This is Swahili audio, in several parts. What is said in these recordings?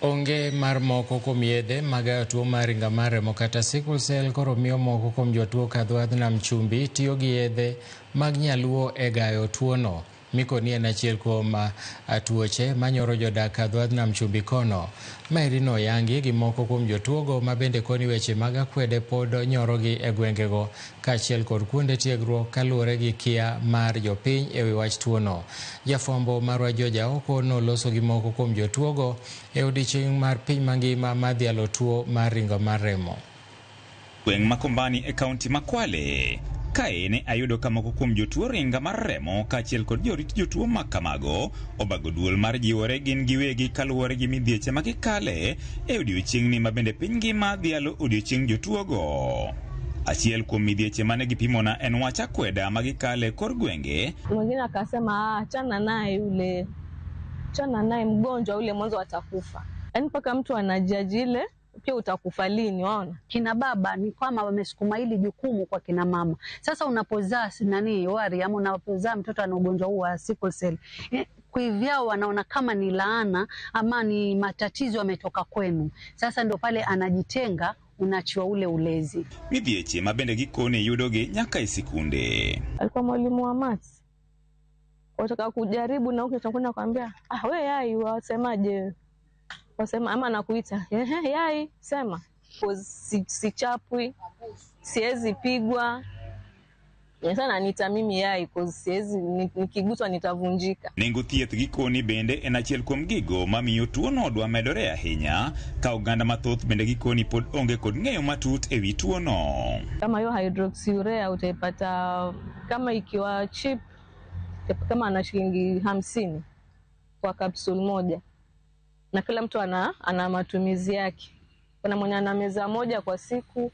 Onge mar moko kuom yedhe mag tuo mar ringa mar remo kata sickle cell koro miyo moko kuom jotuo kadho nam chumbi tiyo gi yedhe mag nyaluo e gayo tuono. Mikoni en achiel kuom tuoche manyoro jodak kadho nam chumbi kono. Maerino yangi gi moko kuom jotuogo ma bende koni weche mag akwede pod nyorogi e gwengego kaachiel kod kuonde tiegruok kaluwore gi kia mar jopiny e wi wach tuono. Jafwambo marwa George Aoko noloso gi moko kuom jotuogo e odiechieng' mar piny mangima mar dhialo tuo mar ringo mar remo. Gweng' ma Kombani e kaunti ma Kwale kae ne ayudo ka moko kuom jotuo ringa mar remo kaachiel kod jorit jotuo ma kamago obago duol mar jiwore gin giwegi kaluwore gi midhieche ma gikale e odiechieng'ni ma bende piny ngima dhialo odiechieng' jotuogo. Achiel kuom midhieche mane gipimona en wach akweda ma gikale kor gwenge. Mwingine akasema achana naye mgonjwa ule mwanzo atakufa. Yaani mpaka mtu anajaji ile pia utakufa lini waona. Kina baba ni kama wamesukuma hili jukumu kwa kina mama. Sasa unapozaa wari ama unapozaa mtoto ana ugonjwa huu wa sickle cell, kuivyao wanaona kama ni laana ama ni matatizo yametoka kwenu. Sasa ndio pale anajitenga, unachiwa ule ulezi. Midhieche mabende gikone yudoge nyaka isikunde. Alikuwa mwalimu wa maths. Wataka kujaribu na ukichakwenda kwambia, we yai wasemaje? Wasema ama nakuita, yai sema. Sichapwi, siwezi pigwa. Sana nita mimi yai siwezi nikiguswa nitavunjika. Nengo thieth gikoni bende en achiel kuom gigo mamiyo tuono odwa medore ahinya ka oganda mathoth bende gikoni pod onge kod ng'eyo matut e wi tuono. Kama hiyo hydroxyurea utaipata kama ikiwa cheap kama na shilingi 50 kwa capsule moja. Na kila mtu ana matumizi yake. Kuna mwenye ana meza moja kwa siku,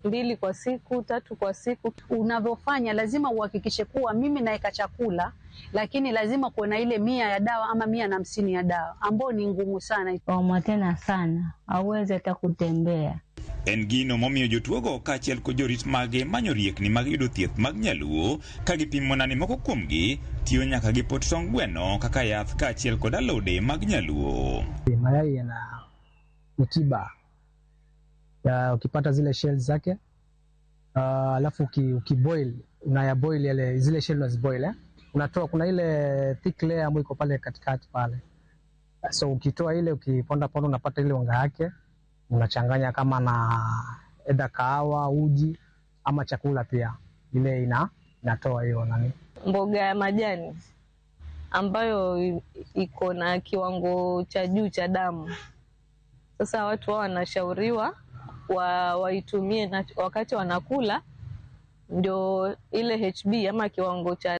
2 kwa siku, 3 kwa siku. Unavyofanya lazima uhakikishe kuwa mimi naeka chakula, lakini lazima kuwe na ile 100 ya dawa ama 150 ya dawa, ambao ni ngumu sana. Waumwa tena sana, hauwezi hata kutembea. En gino momiyo jotuogo kaachiel kod jorit mage manyo riekni mag yudo thieth mag nyaluo ka gipimona ni moko kuomgi tiyo nyaka gi pot tong gweno kaka yath kaachiel kod alode mag nyaluo. Mayai yana utiba. Ukipata zile shells zake, alafu ukiboil, unayaboil yale zile shells unaziboil, unatoa kuna ile thick layer ambayo iko pale katikati pale. So ukitoa ile ukiponda unapata ile unga yake, unachanganya kama na edha kahawa, uji ama chakula pia. Ile inatoa hiyo nani? Mboga ya majani ambayo iko na kiwango cha juu cha damu. Sasa watu wao wanashauriwa waitumie wakati wanakula, ndio ile HB ama kiwango cha